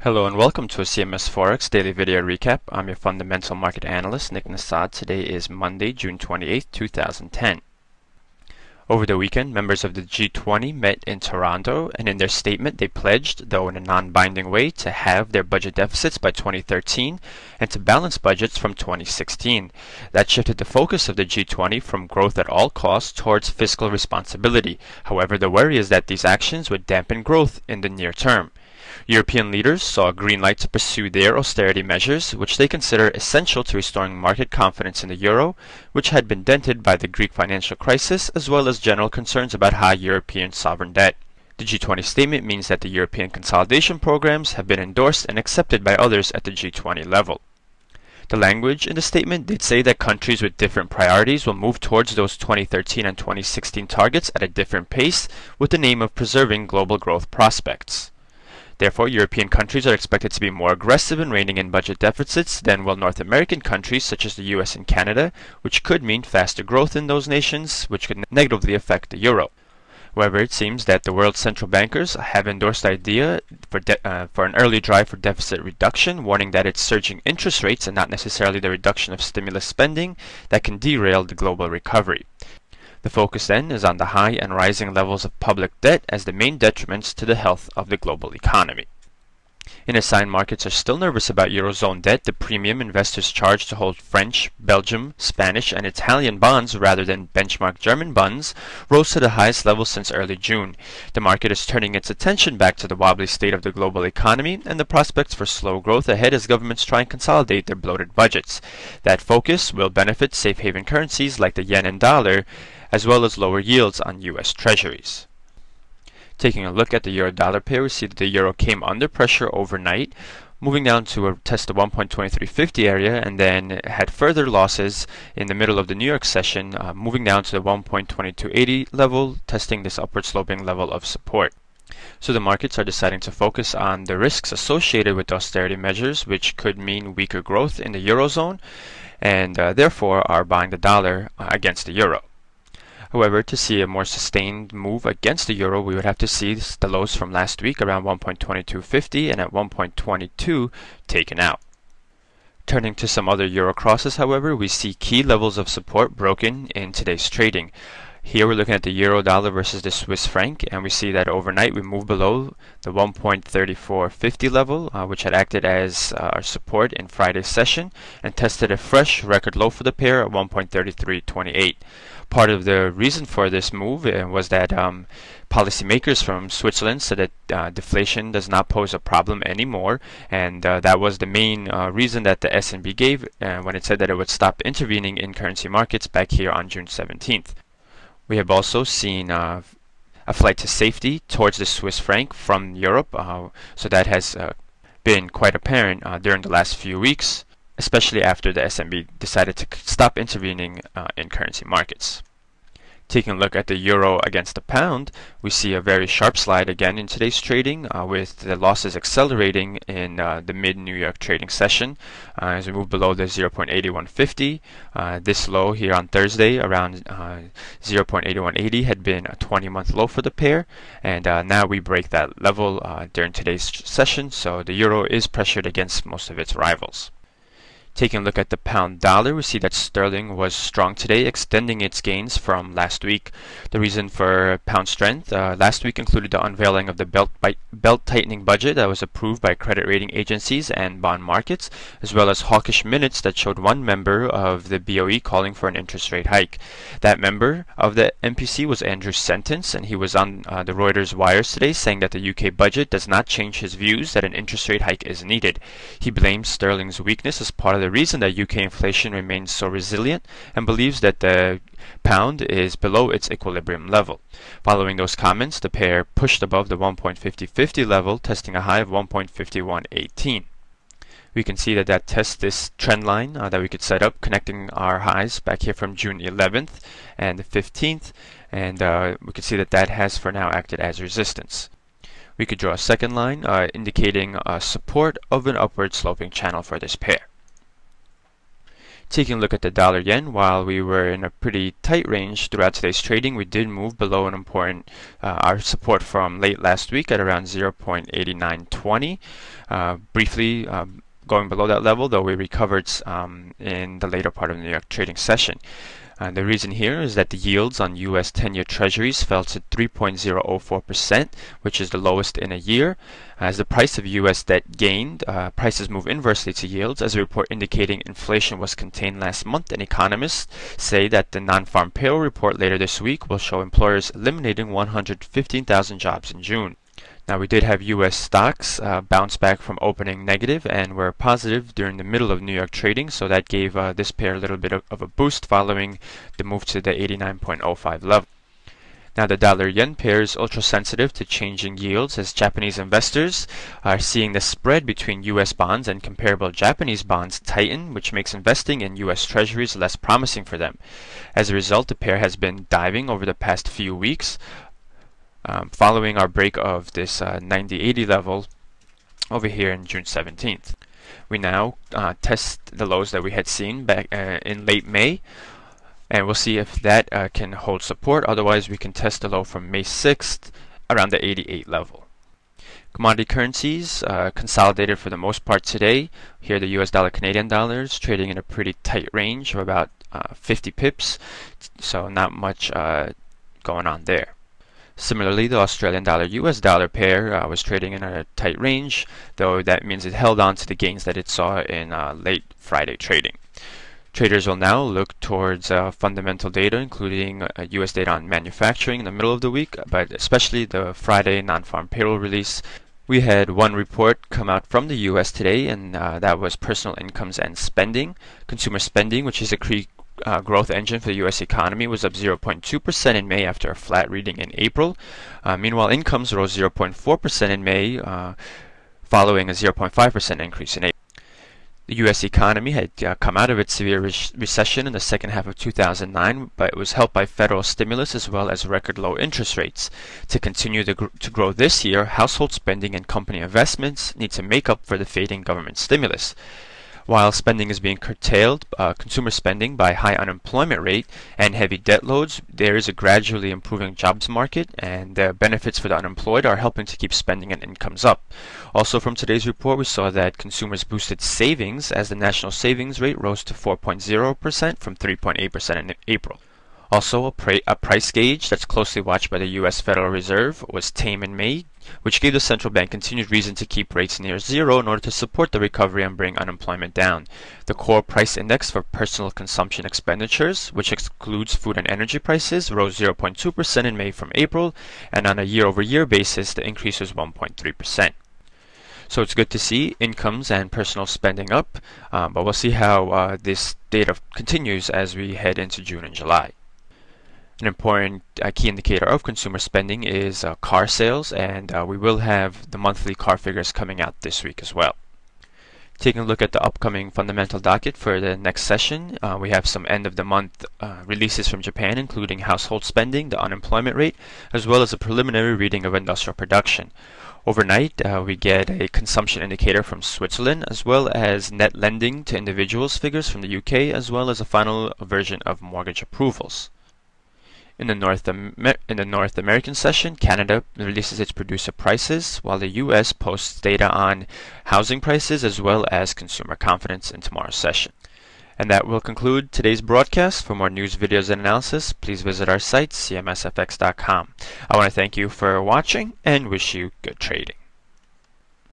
Hello and welcome to a CMS Forex daily video recap. I'm your fundamental market analyst, Nick Nassad. Today is Monday, June 28th, 2010. Over the weekend, members of the G20 met in Toronto, and in their statement they pledged, though in a non-binding way, to halve their budget deficits by 2013 and to balance budgets from 2016. That shifted the focus of the G20 from growth at all costs towards fiscal responsibility. However, the worry is that these actions would dampen growth in the near term. European leaders saw a green light to pursue their austerity measures, which they consider essential to restoring market confidence in the euro, which had been dented by the Greek financial crisis, as well as general concerns about high European sovereign debt. The G20 statement means that the European consolidation programs have been endorsed and accepted by others at the G20 level. The language in the statement did say that countries with different priorities will move towards those 2013 and 2016 targets at a different pace, with the aim of preserving global growth prospects. Therefore, European countries are expected to be more aggressive in reining in budget deficits than will North American countries such as the US and Canada, which could mean faster growth in those nations, which could negatively affect the euro. However, it seems that the world's central bankers have endorsed the idea for an early drive for deficit reduction, warning that it's surging interest rates and not necessarily the reduction of stimulus spending that can derail the global recovery. The focus then is on the high and rising levels of public debt as the main detriments to the health of the global economy. In assigned markets are still nervous about Eurozone debt. The premium investors charge to hold French, Belgium, Spanish, and Italian bonds rather than benchmark German bonds rose to the highest level since early June. The market is turning its attention back to the wobbly state of the global economy and the prospects for slow growth ahead as governments try and consolidate their bloated budgets. That focus will benefit safe haven currencies like the yen and dollar, as well as lower yields on US Treasuries. Taking a look at the euro-dollar pair, we see that the euro came under pressure overnight, moving down to a test of 1.2350 area, and then had further losses in the middle of the New York session, moving down to the 1.2280 level, testing this upward sloping level of support. So the markets are deciding to focus on the risks associated with austerity measures, which could mean weaker growth in the eurozone, and therefore are buying the dollar against the euro. However, to see a more sustained move against the euro, we would have to see the lows from last week around 1.2250 and at 1.22 taken out. Turning to some other euro crosses, however, we see key levels of support broken in today's trading. Here we're looking at the euro dollar versus the Swiss franc, and we see that overnight we moved below the 1.3450 level, which had acted as our support in Friday's session, and tested a fresh record low for the pair at 1.3328. Part of the reason for this move was that policymakers from Switzerland said that deflation does not pose a problem anymore, and that was the main reason that the SNB gave when it said that it would stop intervening in currency markets back here on June 17th. We have also seen a flight to safety towards the Swiss franc from Europe, so that has been quite apparent during the last few weeks, especially after the SNB decided to stop intervening in currency markets. Taking a look at the euro against the pound, we see a very sharp slide again in today's trading, with the losses accelerating in the mid-New York trading session as we move below the 0.8150. This low here on Thursday around 0.8180 had been a 20-month low for the pair, and now we break that level during today's session, so the euro is pressured against most of its rivals. Taking a look at the pound dollar, we see that sterling was strong today, extending its gains from last week. The reason for pound strength last week included the unveiling of the belt tightening budget that was approved by credit rating agencies and bond markets, as well as hawkish minutes that showed one member of the BOE calling for an interest rate hike. That member of the MPC was Andrew Sentence, and he was on the Reuters wires today saying that the UK budget does not change his views that an interest rate hike is needed. He blames sterling's weakness as part of the reason that UK inflation remains so resilient and believes that the pound is below its equilibrium level. Following those comments, the pair pushed above the 1.5050 level, testing a high of 1.5118. We can see that tests this trend line that we could set up, connecting our highs back here from June 11th and the 15th, and we can see that has for now acted as resistance. We could draw a second line indicating support of an upward sloping channel for this pair. Taking a look at the dollar yen, while we were in a pretty tight range throughout today's trading, we did move below an important our support from late last week at around 0.8920. Briefly going below that level, though we recovered in the later part of the New York trading session. The reason here is that the yields on U.S. 10-year treasuries fell to 3.004%, which is the lowest in a year. As the price of U.S. debt gained, prices move inversely to yields, as a report indicating inflation was contained last month, and economists say that the non-farm payroll report later this week will show employers eliminating 115,000 jobs in June. Now, we did have U.S. stocks bounce back from opening negative and were positive during the middle of New York trading, so that gave this pair a little bit of a boost following the move to the 89.05 level. Now, the dollar-yen pair is ultra-sensitive to changing yields, as Japanese investors are seeing the spread between U.S. bonds and comparable Japanese bonds tighten, which makes investing in U.S. treasuries less promising for them. As a result, the pair has been diving over the past few weeks, following our break of this 90.80 level over here in June 17th. We now test the lows that we had seen back in late May, and we'll see if that can hold support. Otherwise, we can test the low from May 6th around the 88 level. Commodity currencies consolidated for the most part today. Here the US dollar, Canadian dollars trading in a pretty tight range of about 50 pips, so not much going on there. Similarly, the Australian dollar-US dollar pair was trading in a tight range, though that means it held on to the gains that it saw in late Friday trading. Traders will now look towards fundamental data, including US data on manufacturing in the middle of the week, but especially the Friday non-farm payroll release. We had one report come out from the US today, and that was personal incomes and spending. Consumer spending, which is a growth engine for the U.S. economy, was up 0.2% in May after a flat reading in April. Meanwhile, incomes rose 0.4% in May, following a 0.5% increase in April. The U.S. economy had come out of its severe recession in the second half of 2009, but it was helped by federal stimulus as well as record low interest rates. To continue to grow this year, household spending and company investments need to make up for the fading government stimulus. While spending is being curtailed, consumer spending by high unemployment rate and heavy debt loads, there is a gradually improving jobs market, and the benefits for the unemployed are helping to keep spending and incomes up. Also, from today's report, we saw that consumers boosted savings as the national savings rate rose to 4.0% from 3.8% in April. Also, a price gauge that's closely watched by the U.S. Federal Reserve was tame in May, which gave the central bank continued reason to keep rates near zero in order to support the recovery and bring unemployment down. The core price index for personal consumption expenditures, which excludes food and energy prices, rose 0.2% in May from April, and on a year-over-year basis, the increase was 1.3%. So it's good to see incomes and personal spending up, but we'll see how this data continues as we head into June and July. An important key indicator of consumer spending is car sales, and we will have the monthly car figures coming out this week as well. Taking a look at the upcoming fundamental docket for the next session, we have some end-of-the-month releases from Japan, including household spending, the unemployment rate, as well as a preliminary reading of industrial production. Overnight, we get a consumption indicator from Switzerland, as well as net lending to individuals figures from the UK, as well as a final version of mortgage approvals. In the North American session, Canada releases its producer prices, while the U.S. posts data on housing prices as well as consumer confidence in tomorrow's session. And that will conclude today's broadcast. For more news, videos, and analysis, please visit our site, cmsfx.com. I want to thank you for watching and wish you good trading.